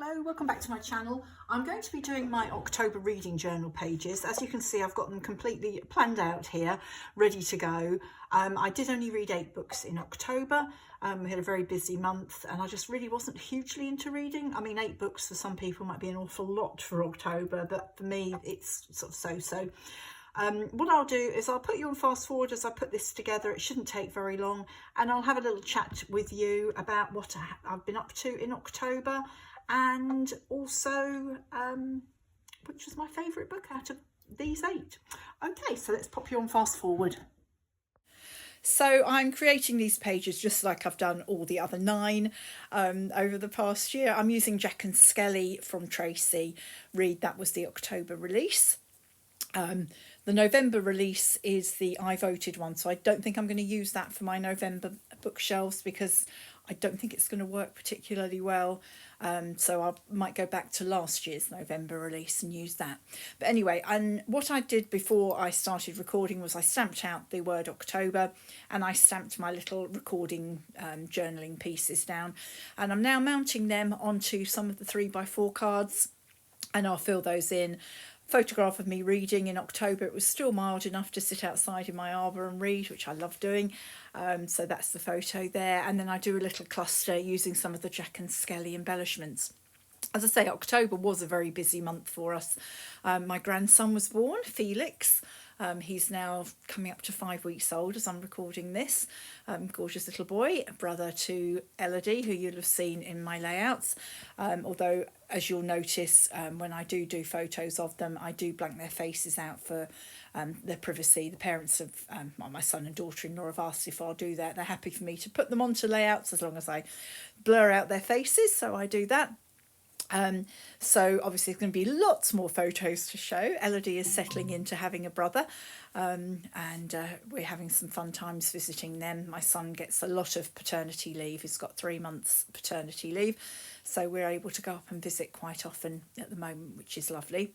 Hello, welcome back to my channel. I'm going to be doing my October reading journal pages. As you can see, I've got them completely planned out here, ready to go. I did only read 8 books in October. We had a very busy month and I just really wasn't hugely into reading. I mean, 8 books for some people might be an awful lot for October, but for me, it's sort of so-so. What I'll do is I'll put you on fast forward as I put this together. It shouldn't take very long, and I'll have a little chat with you about what I've been up to in October, and also which was my favourite book out of these 8. Okay, so let's pop you on fast forward. So I'm creating these pages just like I've done all the other 9 over the past year. I'm using Jack and Skelly from Traci Reed. That was the October release. The November release is the I voted one, so I don't think I'm going to use that for my November bookshelves because I don't think it's going to work particularly well. So I might go back to last year's November release and use that. But anyway, and what I did before I started recording was I stamped out the word October and I stamped my little recording journaling pieces down, and I'm now mounting them onto some of the 3x4 cards, and I'll fill those in. Photograph of me reading in October. It was still mild enough to sit outside in my arbour and read, which I love doing. So that's the photo there. And then I do a little cluster using some of the Jack and Skelly embellishments. As I say, October was a very busy month for us. My grandson was born, Felix. He's now coming up to 5 weeks old as I'm recording this. Gorgeous little boy, a brother to Elodie, who you'll have seen in my layouts. Although, as you'll notice, when I do photos of them, I do blank their faces out for their privacy. The parents of my son and daughter-in-law have asked if I'll do that. They're happy for me to put them onto layouts as long as I blur out their faces, so I do that. So obviously there's going to be lots more photos to show. Elodie is settling into having a brother, and we're having some fun times visiting them. My son gets a lot of paternity leave. He's got 3 months paternity leave, so we're able to go up and visit quite often at the moment, which is lovely.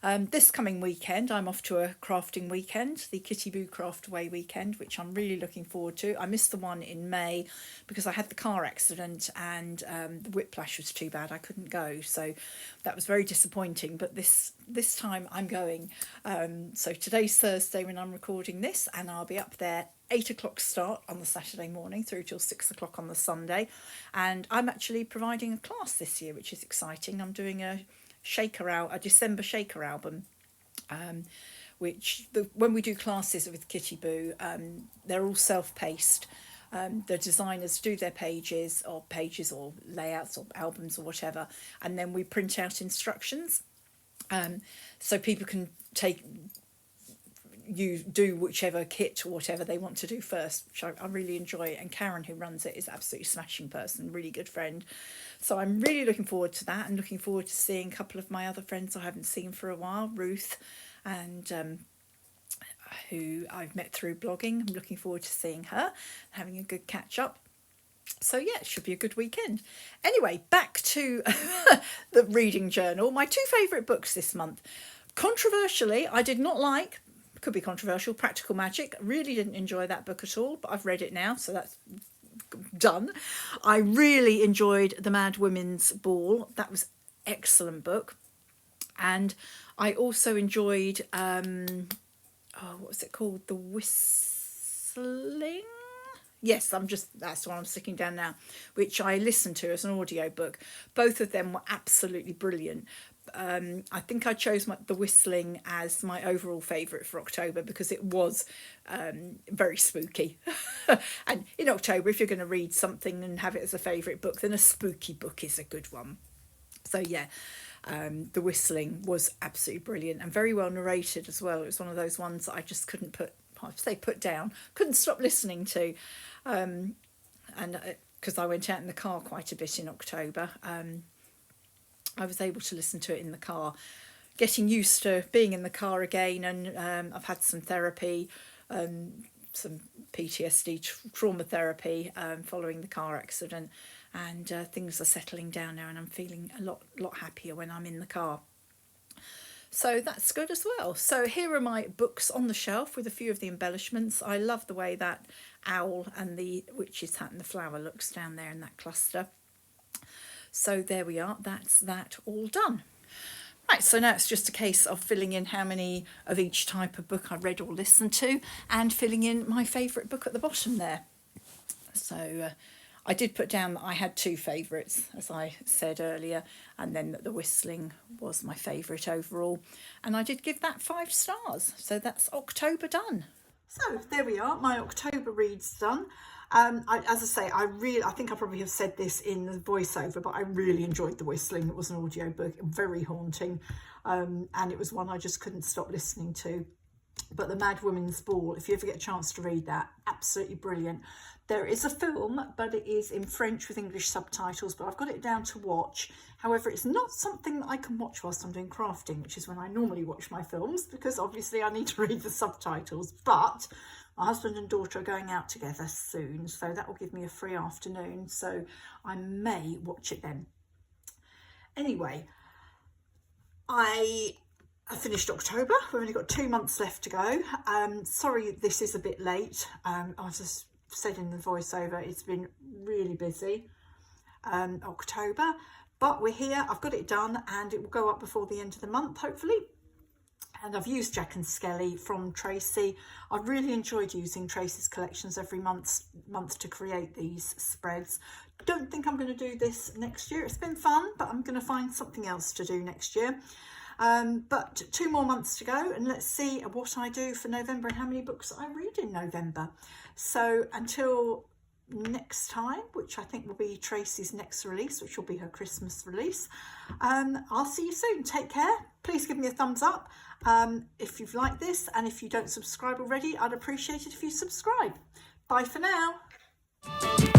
This coming weekend, I'm off to a crafting weekend, the Kitty Boo Craftaway weekend, which I'm really looking forward to. I missed the one in May because I had the car accident and the whiplash was too bad. I couldn't go, so that was very disappointing. But this time I'm going. So today's Thursday when I'm recording this, and I'll be up there 8 o'clock start on the Saturday morning through till 6 o'clock on the Sunday. And I'm actually providing a class this year, which is exciting. I'm doing a December shaker album, which when we do classes with Kitty Boo, they're all self-paced. The designers do their pages or layouts or albums or whatever, and then we print out instructions, so people can do whichever kit or whatever they want to do first, which I really enjoy. And Karen, who runs it, is an absolutely smashing person, really good friend. So I'm really looking forward to that, and looking forward to seeing a couple of my other friends I haven't seen for a while, Ruth and who I've met through blogging. I'm looking forward to seeing her, having a good catch up. So yeah, it should be a good weekend. Anyway, back to the reading journal. My 2 favourite books this month. Controversially, I did not like, could be controversial, Practical Magic. Really didn't enjoy that book at all, but I've read it now, so that's done. I really enjoyed The Mad Women's Ball. That was an excellent book. And I also enjoyed what was it called, The Whistling? Yes, that's what I'm sticking down now, which I listened to as an audio book. Both of them were absolutely brilliant. I think I chose The Whistling as my overall favourite for October because it was very spooky. And in October, if you're going to read something and have it as a favourite book, then a spooky book is a good one. So yeah, The Whistling was absolutely brilliant and very well narrated as well. It was one of those ones that I just couldn't put down, couldn't stop listening to. And because I went out in the car quite a bit in October, I was able to listen to it in the car, getting used to being in the car again. And I've had some therapy, some PTSD trauma therapy following the car accident, and things are settling down now, and I'm feeling a lot happier when I'm in the car. So that's good as well. So here are my books on the shelf with a few of the embellishments. I love the way that owl and the witch's hat and the flower looks down there in that cluster. So there we are, that's that all done. Right, so now it's just a case of filling in how many of each type of book I read or listened to, and filling in my favourite book at the bottom there. So I did put down that I had 2 favourites, as I said earlier, and then that The Whistling was my favourite overall. And I did give that 5 stars. So that's October done. So there we are, my October reads done. As I say, I think I probably have said this in the voiceover, but I really enjoyed The Whistling. It was an audio book, very haunting, and it was one I just couldn't stop listening to. But The Mad Woman's Ball, if you ever get a chance to read that, absolutely brilliant. There is a film, but it is in French with English subtitles, but I've got it down to watch. However, it's not something that I can watch whilst I'm doing crafting, which is when I normally watch my films, because obviously I need to read the subtitles. But my husband and daughter are going out together soon, so that will give me a free afternoon, so I may watch it then. Anyway, I finished October. We've only got 2 months left to go. Sorry this is a bit late. I just said in the voiceover, it's been really busy, October, but we're here. I've got it done and it will go up before the end of the month, hopefully. And I've used Jack and Skelly from Traci. I've really enjoyed using Traci's collections every month to create these spreads. Don't think I'm going to do this next year. It's been fun, but I'm going to find something else to do next year. But 2 more months to go, and let's see what I do for November and how many books I read in November. So until next time, which I think will be Traci's next release, which will be her Christmas release, I'll see you soon. Take care. Please give me a thumbs up if you've liked this, and if you don't subscribe already, I'd appreciate it if you subscribe. Bye for now.